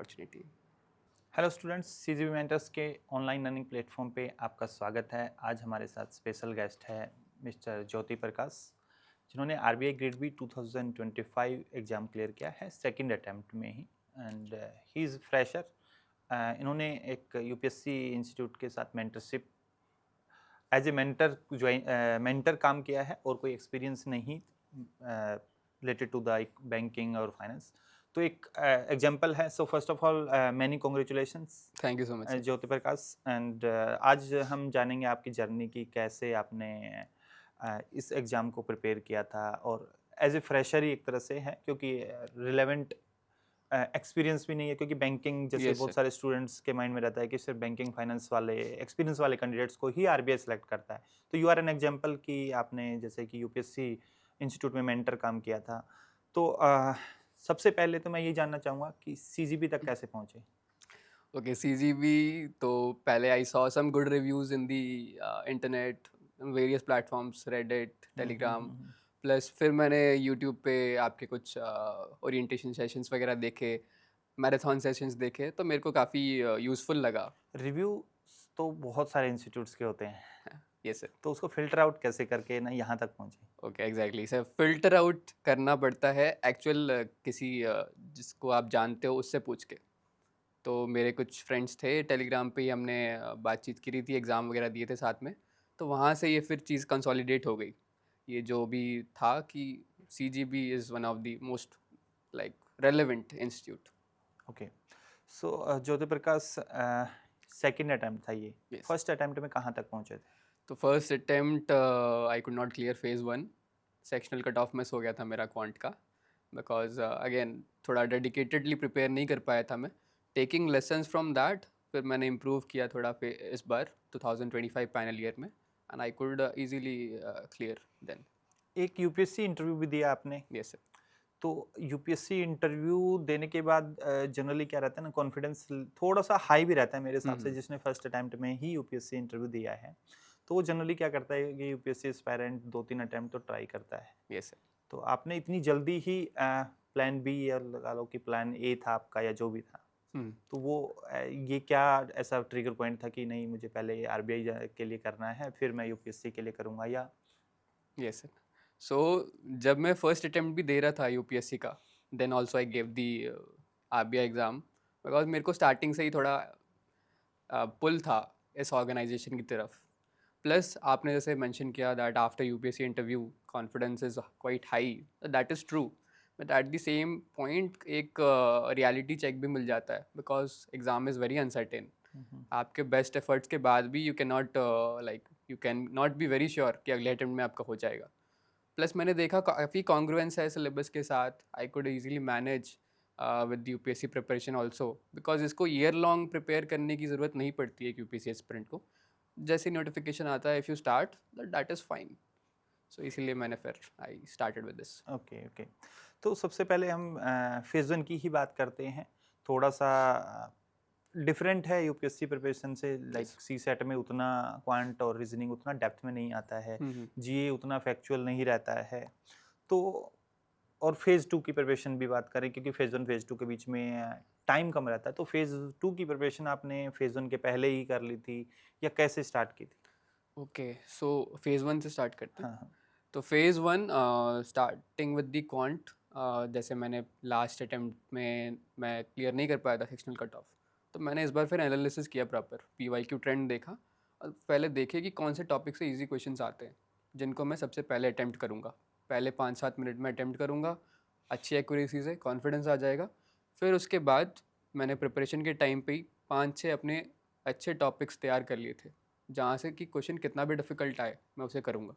Opportunity. Hello students, CGB mentors के online learning platform पे आपका स्वागत है। आज हमारे साथ स्पेशल गेस्ट है मिस्टर ज्योति प्रकाश, जिन्होंने RBI grade B 2025 exam clear किया है सेकंड अटेम्प्ट में ही, एंड ही इज़ फ्रेशर। इन्होंने एक यूपीएससी इंस्टीट्यूट के साथ मेंटरशिप एज ए मेंटर काम किया है और कोई एक्सपीरियंस नहीं रिलेटेड टू द बैंकिंग और फाइनेंस। तो एक एग्जांपल है। So first of all many congratulations thank you so much sir. Jyoti Prakash, and आज हम जानेंगे आपकी जर्नी की, कैसे आपने इस एग्ज़ाम को प्रिपेयर किया था, और एज ए फ्रेशर ही एक तरह से है, क्योंकि रिलेवेंट एक्सपीरियंस भी नहीं है, क्योंकि बैंकिंग जैसे यस बहुत सर। सारे स्टूडेंट्स के माइंड में रहता है कि सिर्फ बैंकिंग फाइनेंस वाले एक्सपीरियंस वाले कैंडिडेट्स को ही आरबीआई सेलेक्ट करता है। तो यू आर एन एग्जांपल कि आपने जैसे कि यूपीएससी इंस्टीट्यूट में मेंटर काम किया था। तो सबसे पहले तो मैं ये जानना चाहूँगा कि सीजीबी तक कैसे पहुँचे? ओके, सीजीबी तो पहले I saw some good reviews in the internet, various platforms, Reddit, Telegram. Plus फिर मैंने यूट्यूब पे आपके कुछ ओरिएंटेशन सेशंस वगैरह देखे, मैराथन सेशंस देखे, तो मेरे को काफ़ी यूज़फुल लगा। रिव्यू तो बहुत सारे इंस्टीट्यूट्स के होते हैं, यस सर। तो उसको फ़िल्टर आउट कैसे करके ना यहाँ तक पहुँचे? Okay, exactly sir, filter out करना पड़ता है एक्चुअल किसी जिसको आप जानते हो उससे पूछ के। तो मेरे कुछ फ्रेंड्स थे, टेलीग्राम पे ही हमने बातचीत करी थी, एग्ज़ाम वगैरह दिए थे साथ में। तो वहाँ से ये फिर चीज़ कंसोलिडेट हो गई। ये जो भी था कि CGB is one of the most like relevant institute. Okay. So Jyoti Prakash, second attempt था ये। यस। फर्स्ट अटेम्प्ट में कहाँ तक पहुँचे थे? तो first attempt I could not clear phase 1। Sectional cut off miss हो गया था मेरा क्वांट का, बिकॉज अगेन थोड़ा डेडिकेटेडली प्रिपेयर नहीं कर पाया था मैं। टेकिंग लेसन्स फ्रॉम दैट, फिर मैंने इम्प्रूव किया थोड़ा इस बार 2025 फाइनल ईयर में, and I could easily clear then. एक यूपीएससी इंटरव्यू भी दिया आपने। Yes sir. तो यूपीएससी इंटरव्यू देने के बाद जनरली क्या रहता है ना, कॉन्फिडेंस थोड़ा सा हाई भी रहता है मेरे हिसाब से, जिसने फर्स्ट अटेम्प्ट में ही यूपीएससी इंटरव्यू दिया है। तो वो जनरली क्या करता है कि यूपीएससी एस्पायरेंट 2-3 अटेम्प्ट तो ट्राई करता है। Yes sir. तो आपने इतनी जल्दी ही प्लान बी या लगा लो कि प्लान ए था आपका या जो भी था, तो वो ये क्या ऐसा ट्रिगर पॉइंट था कि नहीं, मुझे पहले आरबीआई के लिए करना है फिर मैं यूपीएससी के लिए करूँगा, या? Yes sir. सो जब मैं फर्स्ट अटेम्प्ट भी दे रहा था यूपीएससी का, then also I gave the RBI exam, because मेरे को स्टार्टिंग से ही थोड़ा पुल था इस ऑर्गेनाइजेशन की तरफ। प्लस आपने जैसे मेंशन किया that after UPSC interview confidence is quite high, that is true. But at the same point एक रियलिटी चेक भी मिल जाता है, because exam is very uncertain. आपके बेस्ट एफर्ट्स के बाद भी you can not you can not be very sure कि अगले अटेम्प्ट में आपका हो जाएगा। प्लस मैंने देखा काफ़ी कॉन्ग्रुएंस है सिलेबस के साथ, I could easily manage with UPSC preparation also, because इसको ईयर लॉन्ग प्रिपेयर करने की ज़रूरत नहीं पड़ती है यूपीएससी एस्पिरेंट को। जैसे नोटिफिकेशन आता है, if you start that is fine. So इसीलिए मैंने फिर I started with this. Okay, okay. तो सबसे पहले हम फेज़ 1 की ही बात करते हैं। थोड़ा-सा डिफरेंट है यूपीएससी प्रिपरेशन से, यस। लाइक सीसेट में उतना क्वांट और रीजनिंग उतना डेप्थ में नहीं आता है, जीए उतना फैक्चुअल नहीं रहता है। तो और फेज़ 2 की प्रिपरेशन भी बात करें, क्योंकि फेज़ 1 फेज़ 2 के बीच में टाइम कम रहता है। तो फेज़ 2 की प्रिपरेशन आपने फेज़ 1 के पहले ही कर ली थी, या कैसे स्टार्ट की थी? ओके, सो फेज़ 1 से स्टार्ट करते हैं। हाँ, हाँ। तो phase 1 starting with the quant, जैसे मैंने लास्ट अटेम्प्ट में मैं क्लियर नहीं कर पाया था सेक्शनल कट ऑफ, तो मैंने इस बार फिर एनालिसिस किया प्रॉपर, पीवाईक्यू ट्रेंड देखा, और पहले देखे कि कौन से टॉपिक से इजी क्वेश्चंस आते हैं जिनको मैं सबसे पहले अटेम्प्ट करूँगा। पहले 5-7 मिनट में अटेम्प्ट करूँगा, अच्छी एक्यूरेसी से कॉन्फिडेंस आ जाएगा। फिर उसके बाद मैंने प्रिपरेशन के टाइम पे ही 5-6 अपने अच्छे टॉपिक्स तैयार कर लिए थे, जहाँ से कि क्वेश्चन कितना भी डिफ़िकल्ट आए मैं उसे करूँगा।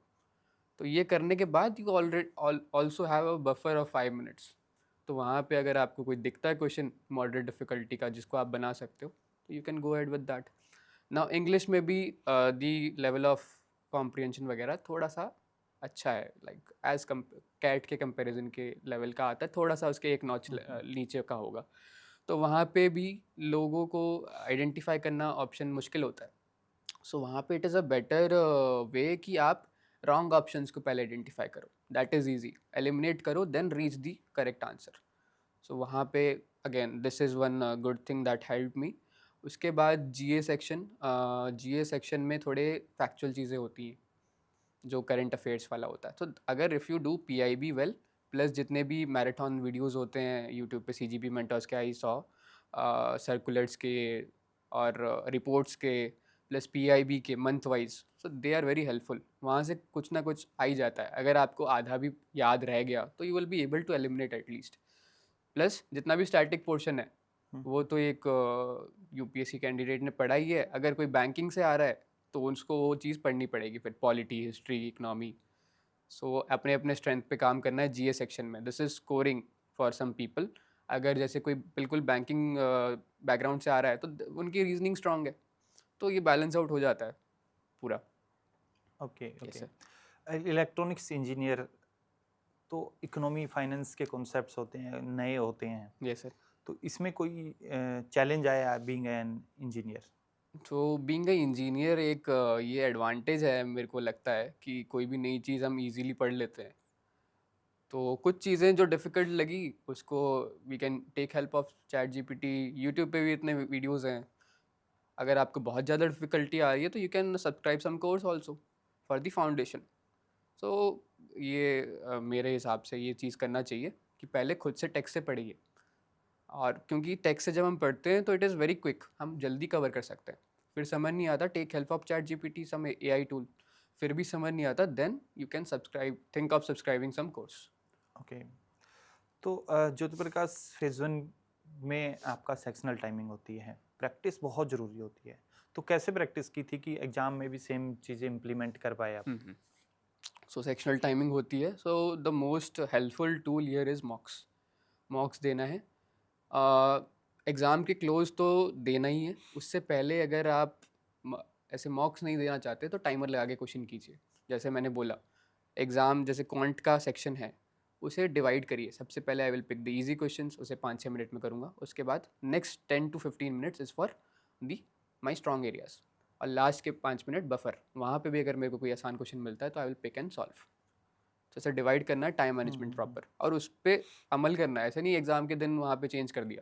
तो ये करने के बाद you also have a buffer of 5 minutes. तो वहाँ पे अगर आपको कोई दिखता है क्वेश्चन मॉडरेट डिफ़िकल्टी का जिसको आप बना सकते हो, तो you can go ahead with that. Now English में भी दी लेवल ऑफ कॉम्प्रिहेंशन वगैरह थोड़ा सा अच्छा है, लाइक एज कैट के कंपैरिजन के लेवल का आता है, थोड़ा सा उसके एक नॉच नीचे का होगा। तो वहाँ पे भी लोगों को आइडेंटिफाई करना ऑप्शन मुश्किल होता है। सो वहाँ पे it is a better way कि आप रॉन्ग ऑप्शंस को पहले आइडेंटिफाई करो, दैट इज़ ईजी, एलिमिनेट करो, then reach the correct answer. So वहाँ पे again this is one good thing that help me. उसके बाद जीए सेक्शन में थोड़े फैक्चुअल चीज़ें होती हैं जो करंट अफेयर्स वाला होता है। तो अगर if you do PIB well, plus जितने भी मैराथन वीडियोस होते हैं यूट्यूब पे सीजीबी मेंटर्स के, आई सॉ सर्कुलर्स के और रिपोर्ट्स के, प्लस पीआईबी के month wise, so they are very helpful. वहाँ से कुछ ना कुछ आ ही जाता है। अगर आपको आधा भी याद रह गया तो you will be able to eliminate at least. Plus जितना भी स्टैटिक पोर्शन है वो तो एक यूपीएससी कैंडिडेट ने पढ़ा ही है। अगर कोई बैंकिंग से आ रहा है तो उसको वो चीज़ पढ़नी पड़ेगी, फिर पॉलिटी, हिस्ट्री, इकोनॉमी। सो अपने अपने स्ट्रेंथ पे काम करना है जीए सेक्शन में। This is scoring for some people. अगर जैसे कोई बिल्कुल बैंकिंग बैकग्राउंड से आ रहा है तो उनकी रीजनिंग स्ट्रांग है, तो ये बैलेंस आउट हो जाता है पूरा। Okay Yes, okay. sir. Electronics engineer तो इकोनॉमी फाइनेंस के कॉन्सेप्ट्स होते हैं, नए होते हैं, Yes, sir. तो इसमें कोई चैलेंज आया बीइंग एन इंजीनियर? तो बीइंग अ इंजीनियर एक ये एडवांटेज है मेरे को लगता है कि कोई भी नई चीज़ हम इजीली पढ़ लेते हैं। तो कुछ चीज़ें जो डिफ़िकल्ट लगी उसको we can take help of ChatGPT. YouTube पे भी इतने वीडियोज़ हैं। अगर आपको बहुत ज़्यादा डिफ़िकल्टी आ रही है तो you can subscribe some course also for the foundation. So ये मेरे हिसाब से ये चीज़ करना चाहिए कि पहले खुद से टेक्स्ट से पढ़िए। और क्योंकि टेक्स्ट से जब हम पढ़ते हैं तो इट इज़ वेरी क्विक, हम जल्दी कवर कर सकते हैं। फिर समझ नहीं आता, take help of ChatGPT, some AI tool. फिर भी समझ नहीं आता, then you can subscribe, think of subscribing some course. Okay. तो ज्योति प्रकाश, फेज वन में आपका सेक्शनल टाइमिंग होती है, प्रैक्टिस बहुत ज़रूरी होती है, तो कैसे प्रैक्टिस की थी कि एग्जाम में भी सेम चीज़ें इम्प्लीमेंट कर पाए आप? सो सेक्शनल टाइमिंग होती है। So the most helpful tool here is मॉक्स। मॉक्स देना है। एग्ज़ाम के क्लोज तो देना ही है। उससे पहले अगर आप ऐसे मॉक्स नहीं देना चाहते तो टाइमर लगा के क्वेश्चन कीजिए। जैसे मैंने बोला, एग्ज़ाम जैसे क्वांट का सेक्शन है, उसे डिवाइड करिए। सबसे पहले I will pick the easy questions, उसे 5-6 मिनट में करूँगा। उसके बाद next 10 to 15 minutes is for the my strong areas, और लास्ट के 5 मिनट बफर। वहाँ पे भी अगर मेरे को कोई आसान क्वेश्चन मिलता है तो I will pick and solve. तो ऐसे डिवाइड करना है, टाइम मैनेजमेंट प्रॉपर, और उस पर अमल करना है। ऐसे नहीं एग्जाम के दिन वहाँ पे चेंज कर दिया,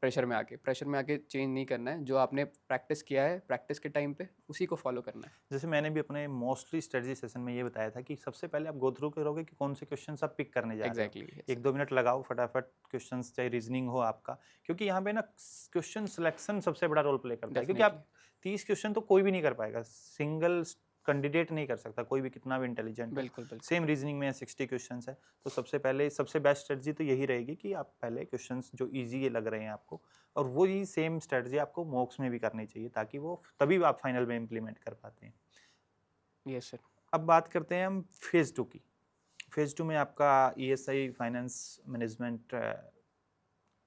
प्रेशर में आके चेंज नहीं करना है। जो आपने प्रैक्टिस किया है प्रैक्टिस के टाइम पे, उसी को फॉलो करना है। जैसे मैंने भी अपने मोस्टली स्ट्रेटजी सेशन में ये बताया था कि सबसे पहले आप गो थ्रू करोगे कि कौन से क्वेश्चन आप पिक करने जा रहे हो। एग्जैक्टली। 1-2 मिनट लगाओ, फटाफट क्वेश्चंस, चाहे रीजनिंग हो आपका, क्योंकि यहाँ पे ना क्वेश्चन सिलेक्शन सबसे बड़ा रोल प्ले करता है, क्योंकि डेफिनेटली। आप 30 क्वेश्चन तो कोई भी नहीं कर पाएगा, सिंगल कैंडिडेट नहीं कर सकता, कोई भी कितना भी इंटेलिजेंट हो। बिल्कुल बिल्कुल। सेम रीजनिंग में 60 क्वेश्चंस है, तो सबसे पहले सबसे बेस्ट स्ट्रेटजी तो यही रहेगी कि आप पहले क्वेश्चंस जो इजी लग रहे हैं आपको, और वो ही सेम स्ट्रेटजी आपको मॉक्स में भी करनी चाहिए, ताकि वो तभी आप फाइनल में इम्प्लीमेंट कर पाते हैं। Yes sir. अब बात करते हैं हम फेज़ 2 की। फेज़ 2 में आपका ईएसआई फाइनेंस मैनेजमेंट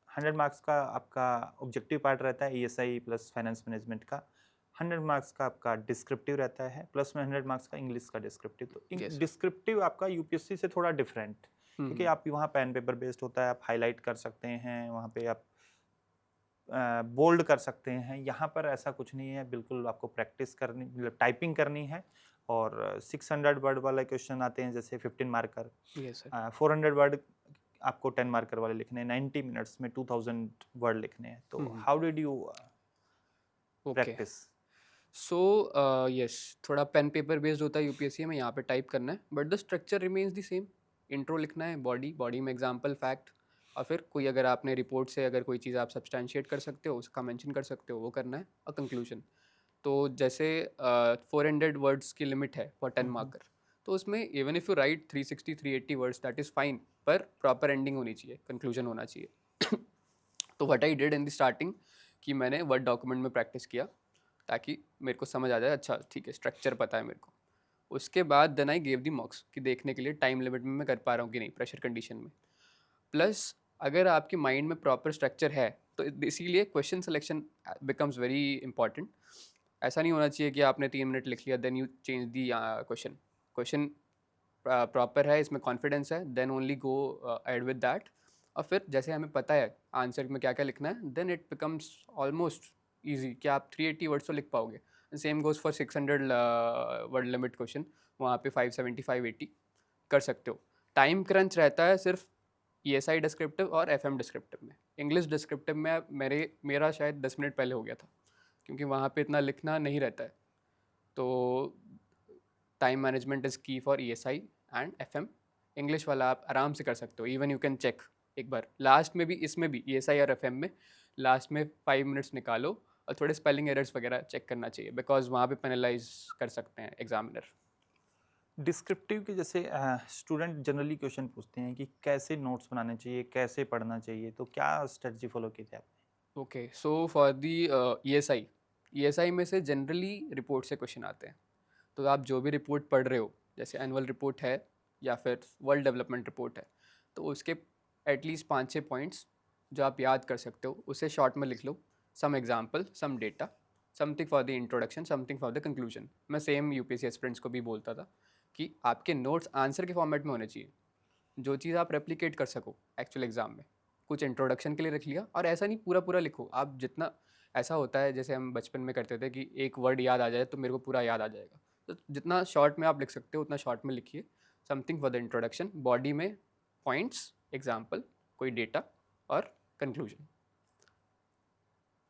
100 मार्क्स का आपका ऑब्जेक्टिव पार्ट रहता है, ईएसआई प्लस फाइनेंस मैनेजमेंट का। 100 मार्क्स का आपका डिस्क्रिप्टिव रहता है, प्लस में 100 मार्क्स का इंग्लिश का डिस्क्रिप्टिव। तो यस। डिस्क्रिप्टिव आपका यूपीएससी से थोड़ा डिफरेंट, क्योंकि आप वहाँ पेन पेपर बेस्ड होता है, आप हाईलाइट कर सकते हैं, वहाँ पे आप बोल्ड कर सकते हैं। यहाँ पर ऐसा कुछ नहीं है, बिल्कुल आपको प्रैक्टिस करनी, मतलब टाइपिंग करनी है। और 600 वर्ड वाले क्वेश्चन आते हैं, जैसे 15 मार्कर। Yes sir. 400 वर्ड आपको 10 मार्कर वाले लिखने हैं, 90 मिनट्स में 2000 वर्ड लिखने हैं। तो how did you okay. Practice? So yes, थोड़ा पेन पेपर बेस्ड होता है यूपीएससी में। यहाँ पे टाइप करना है, but the structure remains the same. Intro लिखना है, बॉडी में एग्जाम्पल, फैक्ट, और फिर कोई अगर आपने रिपोर्ट से अगर कोई चीज़ आप सब्सटैंशिएट कर सकते हो, उसका मेंशन कर सकते हो, वो करना है, और कंक्लूजन। तो जैसे 400 वर्ड्स की लिमिट है फॉर 10 मार्कर, तो उसमें even if you right 360-380 words, that is fine, पर प्रॉपर एंडिंग होनी चाहिए, कंक्लूजन होना चाहिए। तो what I did in the starting, कि मैंने वर्ड डॉक्यूमेंट में प्रैक्टिस किया ताकि मेरे को समझ आ जाए, अच्छा ठीक है स्ट्रक्चर पता है मेरे को। उसके बाद देन आई गेव दी मॉक्स, कि देखने के लिए टाइम लिमिट में मैं कर पा रहा हूँ कि नहीं, प्रेशर कंडीशन में। प्लस अगर आपके माइंड में प्रॉपर स्ट्रक्चर है तो इसीलिए question selection becomes very important. ऐसा नहीं होना चाहिए कि आपने 3 मिनट लिख लिया then you change the question. Question proper है, इसमें कॉन्फिडेंस है, then only go ahead with that. और फिर जैसे हमें पता है आंसर में क्या क्या लिखना है, then it becomes almost easy कि आप 380 वर्ड्स तो लिख पाओगे। Same goes for 600 word limit question, वहाँ पे 570-580 कर सकते हो। टाइम क्रंच रहता है सिर्फ ईएसआई डिस्क्रिप्टिव और एफएम डिस्क्रिप्टिव में। इंग्लिश डिस्क्रिप्टिव में मेरा शायद 10 मिनट पहले हो गया था, क्योंकि वहाँ पे इतना लिखना नहीं रहता है। तो टाइम मैनेजमेंट इज़ की for ESI and FM। English वाला आप आराम से कर सकते हो, इवन यू कैन चेक एक बार लास्ट में भी, इसमें भी ESI और FM में लास्ट में 5 मिनट्स निकालो और थोड़े स्पेलिंग एरर्स वगैरह चेक करना चाहिए, बिकॉज वहाँ पे पेनलाइज कर सकते हैं एग्जामिनर। डिस्क्रिप्टिव के जैसे स्टूडेंट जनरली क्वेश्चन पूछते हैं कि कैसे नोट्स बनाने चाहिए, कैसे पढ़ना चाहिए, तो क्या स्ट्रेटजी फॉलो की थी आपने? Okay, so for the ESI में से जनरली रिपोर्ट से क्वेश्चन आते हैं। तो आप जो भी रिपोर्ट पढ़ रहे हो, जैसे एनुअल रिपोर्ट है या फिर वर्ल्ड डेवलपमेंट रिपोर्ट है, तो उसके एटलीस्ट 5-6 पॉइंट्स जो आप याद कर सकते हो उसे शॉर्ट में लिख लो। Some example, some data, something for the introduction, something for the conclusion. मैं सेम UPSC एस्पिरेंट्स को भी बोलता था कि आपके नोट्स आंसर के फॉर्मेट में होने चाहिए, जो चीज़ आप रेप्लिकेट कर सको एक्चुअल एग्जाम में। कुछ इंट्रोडक्शन के लिए रख लिया, और ऐसा नहीं पूरा पूरा लिखो आप। जितना ऐसा होता है जैसे हम बचपन में करते थे कि एक वर्ड याद आ जाए तो मेरे को पूरा याद आ जाएगा, तो जितना शॉर्ट में आप लिख सकते हो उतना शॉर्ट में लिखिए। Something for the introduction, body में पॉइंट्स, एग्जाम्पल, कोई डेटा और conclusion.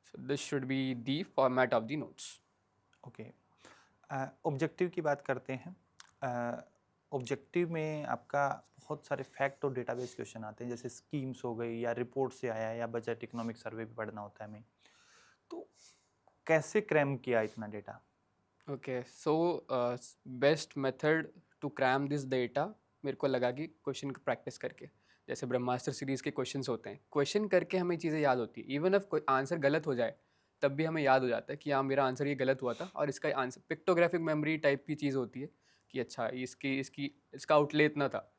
So this should be the format of the notes. Okay, objective की बात करते हैं। ऑब्जेक्टिव में आपका बहुत सारे फैक्ट और डेटाबेस क्वेश्चन आते हैं, जैसे स्कीम्स हो गई या रिपोर्ट से आया या बजट इकोनॉमिक सर्वे भी पढ़ना होता है हमें। तो कैसे क्रैम किया इतना data? Okay, so best method to cram this data मेरे को लगा कि क्वेश्चन प्रैक्टिस करके, जैसे ब्रह्मास्त्र सीरीज़ के क्वेश्चंस होते हैं, क्वेश्चन करके हमें चीज़ें याद होती है। इवन अफ कोई आंसर गलत हो जाए तब भी हमें याद हो जाता है कि हाँ मेरा आंसर ये गलत हुआ था, और इसका आंसर पिक्टोग्राफिक मेमोरी टाइप की चीज़ होती है कि अच्छा इसका आउटले इतना था,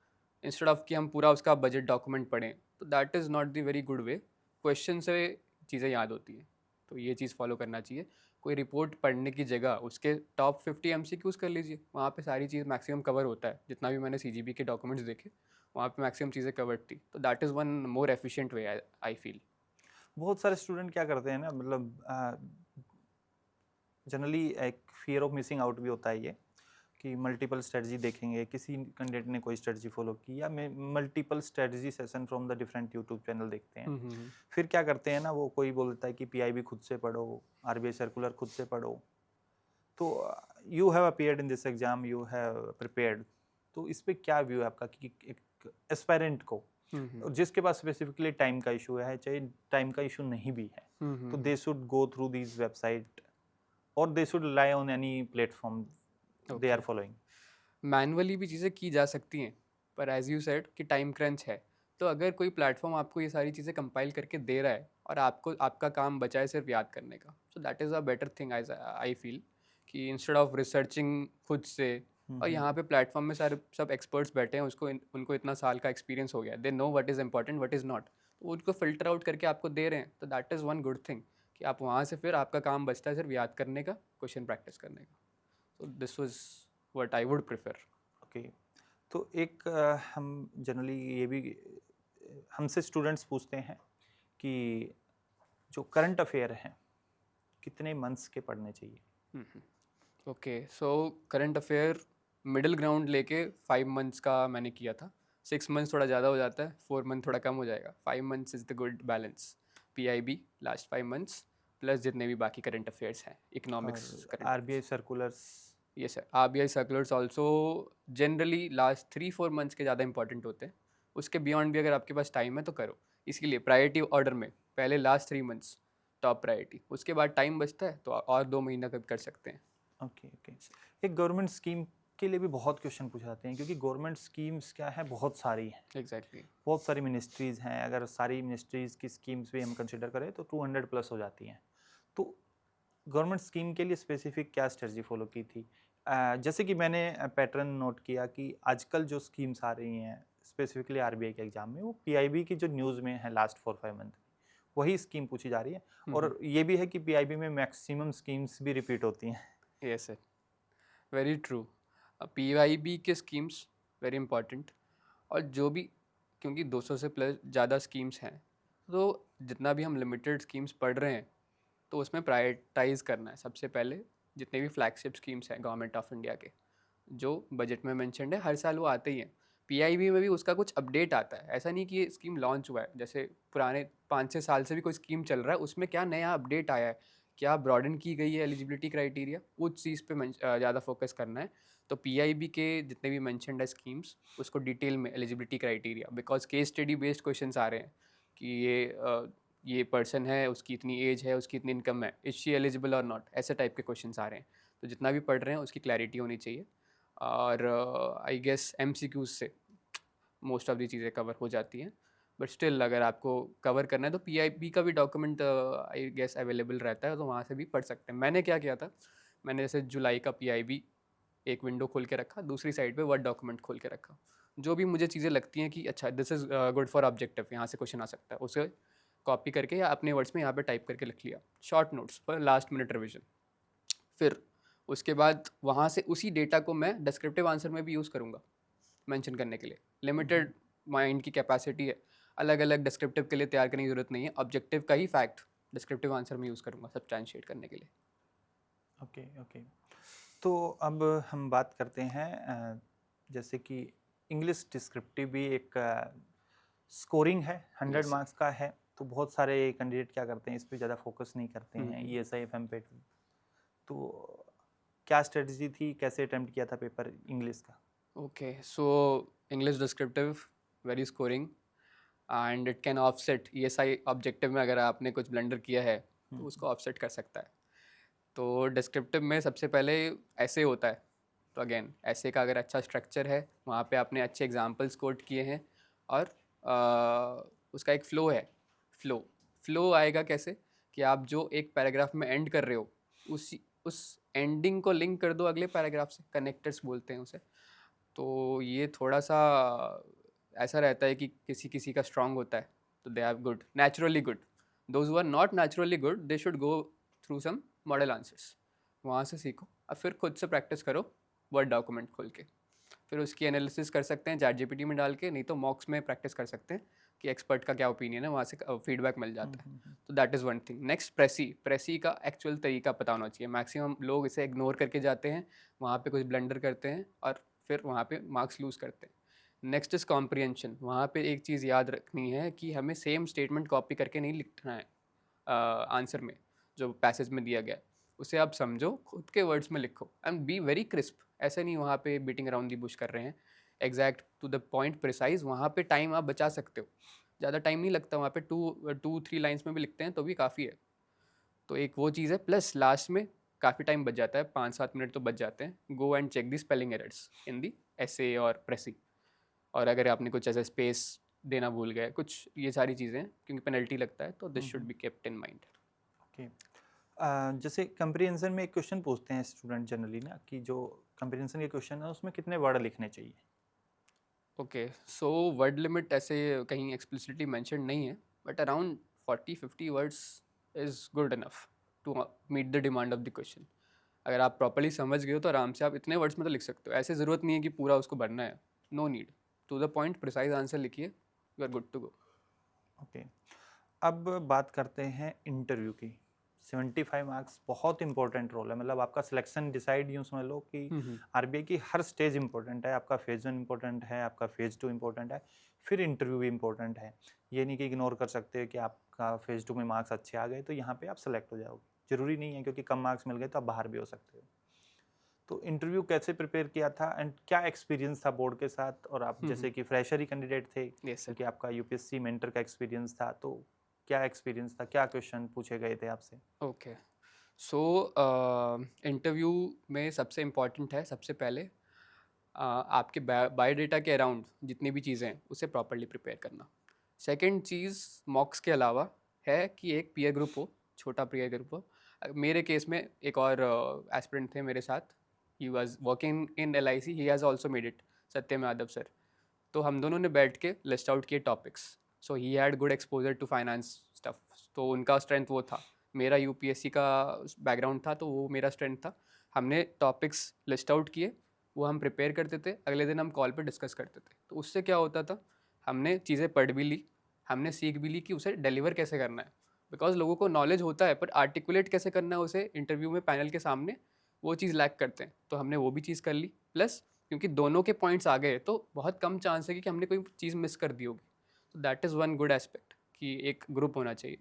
इंस्टेड ऑफ कि हम पूरा उसका बजट डॉक्यूमेंट पढ़ें। तो that is not the very good way. Question से चीज़ें याद होती हैं, तो ये चीज़ फॉलो करना चाहिए। कोई रिपोर्ट पढ़ने की जगह उसके टॉप 50 MCQs कर लीजिए, वहाँ पे सारी चीज़ मैक्सिमम कवर होता है। जितना भी मैंने CGP के डॉक्यूमेंट्स देखे, वहाँ पे मैक्सिमम चीज़ें कवर्ड थी। तो that is one more efficient way I feel. बहुत सारे स्टूडेंट क्या करते हैं ना, मतलब जनरली एक फियर ऑफ मिसिंग आउट भी होता है ये, कि मल्टीपल स्ट्रेटजी देखेंगे, किसी कैंडिडेट ने कोई स्ट्रेटजी फॉलो की, या multiple strategy session from the different YouTube channel देखते हैं। फिर क्या करते हैं ना, वो कोई बोलता है कि PIB खुद से पढ़ो, RBI सर्कुलर खुद से पढ़ो। तो you have appeared in this exam, you have prepared, तो इस पे क्या व्यू है आपका कि एक एस्पायरेंट को, और जिसके पास स्पेसिफिकली टाइम का इशू है, चाहे टाइम का इशू नहीं भी है, तो they should go through this website और they should rely on any platform they are following? Manually भी चीज़ें की जा सकती हैं, पर एज यू सेड कि टाइम क्रंच है। तो अगर कोई प्लेटफॉर्म आपको ये सारी चीज़ें कंपाइल करके दे रहा है और आपको आपका काम बचा है सिर्फ याद करने का, so that is a better thing I feel, कि इंस्टेड ऑफ रिसर्चिंग खुद से। और यहाँ पे प्लेटफॉर्म में सारे सब एक्सपर्ट्स बैठे हैं, उनको इतना साल का एक्सपीरियंस हो गया, they know what is important, what is not. तो उनको फिल्टर आउट करके आपको दे रहे हैं, तो that is one good thing कि आप वहाँ से फिर आपका काम बचता है सिर्फ याद करने का, क्वेश्चन प्रैक्टिस करने का। So this was what I would prefer. Okay, तो एक हम जनरली ये भी हमसे स्टूडेंट्स पूछते हैं कि जो करंट अफेयर हैं कितने मंथ्स के पढ़ने चाहिए? Okay, so current affair middle ground लेके 5 मंथ्स का मैंने किया था। 6 मंथ्स थोड़ा ज़्यादा हो जाता है, 4 मंथ थोड़ा कम हो जाएगा। 5 months is the good balance. PIB last 5 months plus जितने भी बाकी करंट अफेयर्स हैं, इकोनॉमिक्स और करंट RBI सर्कुलर्स? ये sir, RBI circulars also generally last 3-4 months के ज़्यादा इंपॉर्टेंट होते हैं। उसके बियॉन्ड भी अगर आपके पास टाइम है तो करो। इसलिए प्रायोरिटी ऑर्डर में पहले लास्ट 3 मंथ्स टॉप प्रायोरिटी, उसके बाद टाइम बचता है तो और 2 महीना कर सकते हैं। ओके ओके, एक गवर्नमेंट स्कीम के लिए भी बहुत क्वेश्चन पूछे जाते हैं, क्योंकि गवर्नमेंट स्कीम्स क्या है, बहुत सारी हैं, एग्जैक्टली। बहुत सारी मिनिस्ट्रीज़ हैं। अगर सारी मिनिस्ट्रीज़ की स्कीम्स भी हम कंसिडर करें तो 200 प्लस हो जाती हैं। तो गवर्नमेंट स्कीम के लिए स्पेसिफिक क्या स्ट्रेटजी फॉलो की थी? जैसे कि मैंने पैटर्न नोट किया कि आजकल जो स्कीम्स आ रही हैं स्पेसिफिकली RBI के एग्जाम में, वो PIB की जो न्यूज़ में है लास्ट 4-5 मंथ में, वही स्कीम पूछी जा रही है। और ये भी है कि PIB में मैक्सिमम स्कीम्स भी रिपीट होती हैं। Yes sir, very true. PIB के स्कीम्स वेरी इंपॉर्टेंट। और जो भी, क्योंकि 200 से प्लस ज़्यादा स्कीम्स हैं, तो जितना भी हम लिमिटेड स्कीम्स पढ़ रहे हैं तो उसमें प्रायोरिटाइज़ करना है सबसे पहले। जितने भी फ्लैगशिप स्कीम्स हैं गवर्नमेंट ऑफ इंडिया के, जो बजट में मेंशन्ड है, हर साल वो आते ही हैं, पीआईबी में भी उसका कुछ अपडेट आता है, ऐसा नहीं कि ये स्कीम लॉन्च हुआ है, जैसे पुराने 5-6 साल से भी कोई स्कीम चल रहा है, उसमें क्या नया अपडेट आया है, क्या ब्रॉडन की गई है एलिजिबिलिटी क्राइटेरिया, उस चीज़ पे ज़्यादा फोकस करना है। तो पीआईबी के जितने भी मैंशनड है स्कीम्स, उसको डिटेल में eligibility criteria, because case study based questions आ रहे हैं कि ये पर्सन है, उसकी इतनी एज है, उसकी इतनी इनकम है, इज शी एलिजिबल और नॉट, ऐसे टाइप के क्वेश्चंस आ रहे हैं। तो जितना भी पढ़ रहे हैं उसकी क्लैरिटी होनी चाहिए। और आई गेस एमसीक्यूज से मोस्ट ऑफ दी चीज़ें कवर हो जाती हैं, बट स्टिल अगर आपको कवर करना है तो पीआईबी का भी डॉक्यूमेंट आई गेस अवेलेबल रहता है, तो वहाँ से भी पढ़ सकते हैं। मैंने क्या किया था, मैंने जैसे जुलाई का पीआईबी एक विंडो खोल के रखा, दूसरी साइड पे वर्ड डॉक्यूमेंट खोल के रखा, जो भी मुझे चीज़ें लगती हैं कि अच्छा this is good for objective, यहाँ से क्वेश्चन आ सकता है, उसे कॉपी करके या अपने वर्ड्स में यहाँ पे टाइप करके लिख लिया, शॉर्ट नोट्स पर लास्ट मिनट रिविजन। फिर उसके बाद वहाँ से उसी डेटा को मैं डिस्क्रिप्टिव आंसर में भी यूज़ करूँगा मेंशन करने के लिए। लिमिटेड माइंड की कैपेसिटी है, अलग अलग डिस्क्रिप्टिव के लिए तैयार करने की ज़रूरत नहीं है, ऑब्जेक्टिव का ही फैक्ट डिस्क्रिप्टिव आंसर में यूज़ करूँगा सब्सटैंशिएट करने के लिए। Okay okay. तो अब हम बात करते हैं जैसे कि इंग्लिश डिस्क्रिप्टिव भी एक स्कोरिंग है, 100 Yes. मार्क्स का है, तो बहुत सारे कैंडिडेट क्या करते हैं, इस पे ज़्यादा फोकस नहीं करते हैं, हम्म। ईएसआई एफएम पे। तो क्या स्ट्रेटजी थी, कैसे अटेम्प्ट किया था पेपर इंग्लिश का? Okay, so English descriptive, very scoring, and it can offset ESI objective में अगर आपने कुछ ब्लंडर किया है तो उसको ऑफसेट कर सकता है। तो डिस्क्रिप्टिव में सबसे पहले ऐसे होता है, तो अगेन ऐसे का अगर अच्छा स्ट्रक्चर है, वहाँ पे आपने अच्छे एग्जांपल्स कोट किए हैं, और उसका एक फ़्लो है। फ़्लो आएगा कैसे कि आप जो एक पैराग्राफ में एंड कर रहे हो, उस एंडिंग को लिंक कर दो अगले पैराग्राफ से, कनेक्टर्स बोलते हैं उसे। तो ये थोड़ा सा ऐसा रहता है कि किसी किसी का स्ट्रांग होता है, तो they are good, naturally good. Those who are not naturally good, they should go through some model answers, वहाँ से सीखो और फिर खुद से प्रैक्टिस करो वर्ड डॉक्यूमेंट खोल के। फिर उसकी एनालिसिस कर सकते हैं ChatGPT में डाल के, नहीं तो मॉक्स में प्रैक्टिस कर सकते हैं कि एक्सपर्ट का क्या ओपिनियन है, वहाँ से फीडबैक मिल जाता है। तो that is one thing. Next precis का एक्चुअल तरीका पता होना चाहिए। मैक्सिमम लोग इसे इग्नोर करके जाते हैं, वहाँ पे कुछ ब्लंडर करते हैं और फिर वहाँ पे मार्क्स लूज़ करते हैं। Next is comprehension. वहाँ पे एक चीज़ याद रखनी है कि हमें सेम स्टेटमेंट कॉपी करके नहीं लिखना है आंसर में, जो पैसेज में दिया गया है उसे आप समझो, खुद के वर्ड्स में लिखो एंड बी वेरी क्रिस्प। ऐसे नहीं वहाँ पे बीटिंग अराउंड दी बुश कर रहे हैं, exact to the point precise. वहाँ पे टाइम आप बचा सकते हो, ज़्यादा टाइम नहीं लगता वहाँ पे, 2-3 लाइन्स में भी लिखते हैं तो भी काफ़ी है। तो एक वो चीज़ है, प्लस लास्ट में काफ़ी टाइम बच जाता है, 5-7 मिनट तो बच जाते हैं। Go and check the spelling errors in the essay और प्रेसी, और अगर आपने कुछ ऐसा स्पेस देना भूल गए, कुछ ये सारी चीज़ें क्योंकि पेनल्टी लगता है, तो this should be kept in mind. Okay. जैसे कंप्रीहेंशन में एक क्वेश्चन पूछते हैं स्टूडेंट जनरली ना, कि जो कंप्रीहेंशन के क्वेश्चन है उसमें कितने वर्ड लिखने चाहिए? ओके, सो वर्ड लिमिट ऐसे कहीं एक्सप्लिसिटली मेंशन नहीं है, but around 40-50 words is good enough to meet the demand of the question. अगर आप प्रॉपर्ली समझ गए हो तो आराम से आप इतने वर्ड्स में तो लिख सकते हो, ऐसे ज़रूरत नहीं है कि पूरा उसको भरना है। No need, to the point precise answer लिखिए, you are good to go. Okay. अब बात करते हैं इंटरव्यू की। 75 मार्क्स बहुत इंपॉर्टेंट रोल है, मतलब आपका सिलेक्शन डिसाइड यूँ समझ लो कि आरबीआई की हर स्टेज इंपॉर्टेंट है। आपका फेज़ 1 इंपॉर्टेंट है, आपका फेज़ 2 इंपॉर्टेंट है, फिर इंटरव्यू भी इंपॉर्टेंट है। ये नहीं कि इग्नोर कर सकते हो कि आपका फेज़ 2 में मार्क्स अच्छे आ गए तो यहाँ पे आप सेलेक्ट हो जाओगे। ज़रूरी नहीं है, क्योंकि कम मार्क्स मिल गए तो आप बाहर भी हो सकते हो। तो इंटरव्यू कैसे प्रिपेयर किया था एंड क्या एक्सपीरियंस था बोर्ड के साथ? और आप जैसे कि फ्रेशर ही कैंडिडेट थे, यस सर। क्योंकि आपका यूपीएससी मेंटर का एक्सपीरियंस था, तो क्या एक्सपीरियंस था, क्या क्वेश्चन पूछे गए थे आपसे? ओके, सो इंटरव्यू में सबसे इम्पॉर्टेंट है, सबसे पहले आपके बायोडेटा के अराउंड जितनी भी चीज़ें हैं उसे प्रॉपरली प्रिपेयर करना। सेकंड चीज़ मॉक्स के अलावा है कि एक पीयर ग्रुप हो, छोटा पीयर ग्रुप हो। मेरे केस में एक और एस्पिरेंट थे मेरे साथ, he was working in LIC, he has also made it, Satyam Yadav sir. तो हम दोनों ने बैठ के लिस्ट आउट किए topics. So he had good exposure to finance stuff, तो उनका स्ट्रेंथ वो था। मेरा यूपीएससी का बैकग्राउंड था, तो वो मेरा स्ट्रेंथ था। हमने टॉपिक्स लिस्ट आउट किए, वो हम प्रिपेयर करते थे, अगले दिन हम कॉल पे डिस्कस करते थे। तो उससे क्या होता था, हमने चीज़ें पढ़ भी ली, हमने सीख भी ली कि उसे डिलीवर कैसे करना है। बिकॉज लोगों को नॉलेज होता है, पर आर्टिकुलेट कैसे करना है उसे इंटरव्यू में पैनल के सामने, वो चीज़ लैक करते हैं। तो हमने वो भी चीज़ कर ली, प्लस क्योंकि दोनों के पॉइंट्स आ गए तो बहुत कम चांस है कि हमने कोई चीज़ मिस कर दी होगी। तो that is one good aspect कि एक ग्रुप होना चाहिए।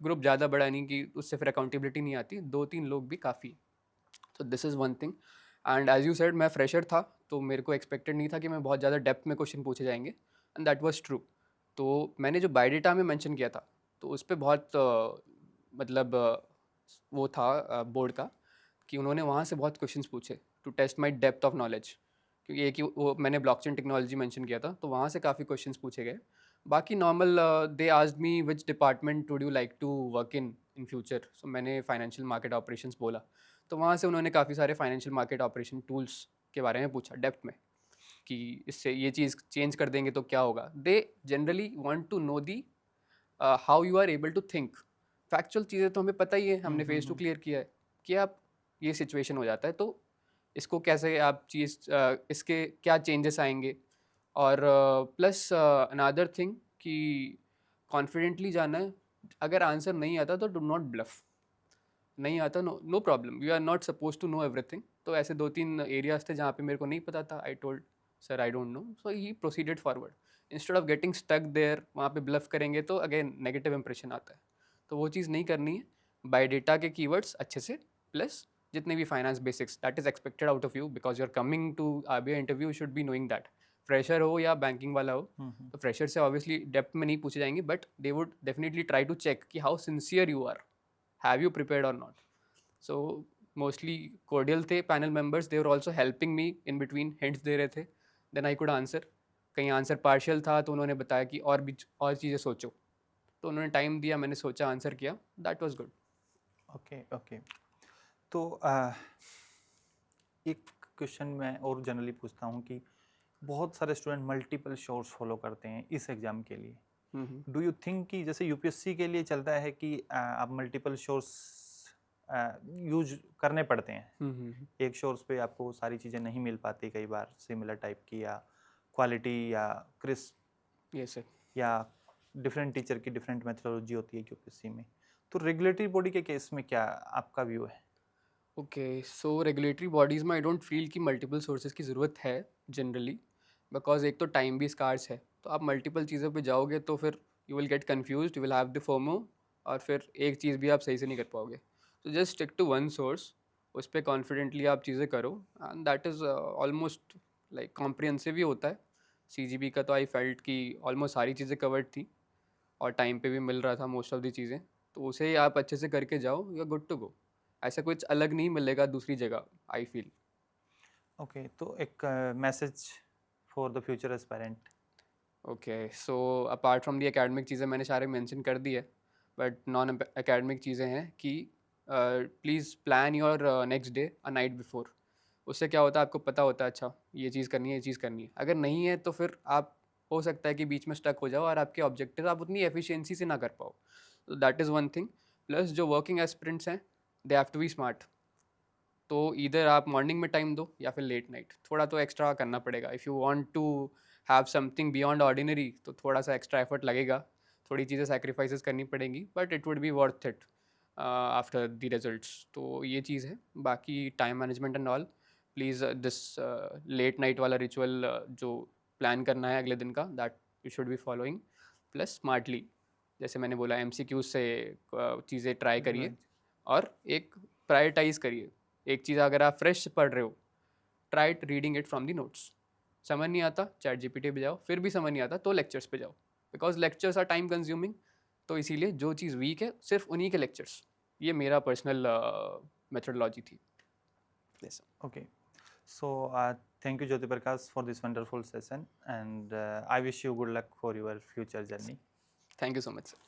ग्रुप ज़्यादा बड़ा नहीं कि उससे फिर अकाउंटेबिलिटी नहीं आती, 2-3 लोग भी काफ़ी। तो this is one thing. And as you said मैं फ्रेशर था, तो मेरे को एक्सपेक्टेड नहीं था कि मैं बहुत ज़्यादा डेप्थ में क्वेश्चन पूछे जाएंगे, एंड दैट वाज ट्रू। तो मैंने जो बायोडेटा में मेंशन किया था, तो उस पर बहुत मतलब वो था बोर्ड का कि उन्होंने वहाँ से बहुत क्वेश्चंस पूछे to test my depth of knowledge, क्योंकि एक ही वो मैंने ब्लॉकचेन टेक्नोलॉजी मेंशन किया था, तो वहाँ से काफ़ी क्वेश्चंस पूछे गए। बाकी normal they asked me which department would you like to work in future, so मैंने फाइनेंशियल मार्केट ऑपरेशंस बोला। तो वहाँ से उन्होंने काफ़ी सारे फाइनेंशियल मार्केट ऑपरेशन टूल्स के बारे में पूछा डेप्थ में, कि इससे ये चीज़ चेंज कर देंगे तो क्या होगा। They generally want to know the how you are able to think. Factual चीज़ें तो हमें पता ही है, हमने फेस टू क्लियर किया है कि आप ये सिचुएशन हो जाता है तो इसको कैसे आप इसके क्या चेंजेस आएंगे। और प्लस अनदर थिंग कि कॉन्फिडेंटली जाना है। अगर आंसर नहीं आता तो डू नॉट ब्लफ। नहीं आता, no problem, you are not suppose to know everything. तो ऐसे 2-3 एरियाज थे जहाँ पे मेरे को नहीं पता था, I told sir I don't know, so he proceeded forward. Instead of getting stuck there, वहाँ पे ब्लफ करेंगे तो अगेन नेगेटिव इंप्रेशन आता है। तो वो चीज़ नहीं करनी है। बाय डेटा के कीवर्ड्स अच्छे से, प्लस जितने भी finance basics that is expected out of you, because you are coming to RBI interview, should be knowing that. Fresher हो या बैंकिंग वाला हो, तो फ्रेशर से ऑब्वियसली डेप्थ में नहीं पूछे जाएंगे, but they would definitely try to check कि how sincere you are, have you prepared और नॉट। सो मोस्टली कोर्डियल थे panel members, they were also helping me in between, hints दे रहे थे, देन आई कुड आंसर। कहीं answer partial था तो उन्होंने बताया कि और भी और चीज़ें सोचो, तो उन्होंने टाइम दिया, मैंने सोचा, आंसर किया, that was good. Okay okay. तो एक क्वेश्चन मैं और जनरली पूछता हूँ कि बहुत सारे स्टूडेंट मल्टीपल सोर्स फॉलो करते हैं इस एग्ज़ाम के लिए। डू यू थिंक कि जैसे यूपीएससी के लिए चलता है कि आप मल्टीपल सोर्स यूज करने पड़ते हैं, एक सोर्स पे आपको सारी चीज़ें नहीं मिल पाती कई बार, सिमिलर टाइप की या क्वालिटी या क्रिस्प यस सर। या डिफरेंट टीचर की डिफरेंट मेथोडोलॉजी होती है यूपीएससी में। तो रेगुलेटरी बॉडी के केस में क्या आपका व्यू है? ओके, सो रेगुलेटरी बॉडीज़ में आई डोंट फील कि मल्टीपल सोर्सेज की ज़रूरत है जनरली, बिकॉज एक तो टाइम भी स्कार्स है, तो आप मल्टीपल चीज़ों पे जाओगे तो फिर you will get confuse, you will have the FOMO, और फिर एक चीज़ भी आप सही से नहीं कर पाओगे। तो just stick to one source, उस पर कॉन्फिडेंटली आप चीज़ें करो, and that is almost like comprehensive ही होता है। CGP का तो आई फेल्ट कि ऑलमोस्ट सारी चीज़ें कवर्ड थी और टाइम पे भी मिल रहा था मोस्ट ऑफ दी चीज़ें, तो उसे आप अच्छे से करके जाओ, you are good to go. ऐसा कुछ अलग नहीं मिलेगा दूसरी जगह, आई फील। ओके, तो एक message for the future aspirant. Okay, so apart from the academic चीज़ें मैंने सारे मेंशन कर दी है, बट नॉन एकेडमिक चीज़ें हैं कि please plan your next day a night before. उससे क्या होता है, आपको पता होता है अच्छा ये चीज़ करनी है, ये चीज़ करनी है। अगर नहीं है तो फिर आप हो सकता है कि बीच में स्टक हो जाओ और आपके ऑब्जेक्टिव आप उतनी एफिशिएंसी से ना कर पाओ। तो that is one thing. Plus जो वर्किंग एस्पिरेंट्स हैं, they have to be smart. तो इधर आप मॉर्निंग में टाइम दो या फिर लेट नाइट, थोड़ा तो एक्स्ट्रा करना पड़ेगा। If you want to have something beyond ordinary, तो थोड़ा सा एक्स्ट्रा एफर्ट लगेगा, थोड़ी चीज़ें सैक्रिफाइसेस करनी पड़ेंगी, but it would be worth it after the results. तो ये चीज़ है। बाकी time management and all, please this late night वाला रिचुअल जो प्लान करना है अगले दिन का, that you should be following. Plus smartly, जैसे मैंने बोला, MCQ से चीज़ें ट्राई करिए, और एक प्रायोरिटाइज करिए। एक चीज़ अगर आप फ्रेश पढ़ रहे हो, try reading it from the notes. समझ नहीं आता, चैट GPT पे जाओ, फिर भी समझ नहीं आता तो लेक्चर्स पे जाओ, because lectures are time consuming. तो इसीलिए जो चीज़ वीक है सिर्फ उन्हीं के लेक्चर्स। ये मेरा पर्सनल मेथडोलॉजी थी। yes. Okay, so thank you Jyoti Prakash for this wonderful session, and I wish you good luck for your future journey. Thank you so much, sir.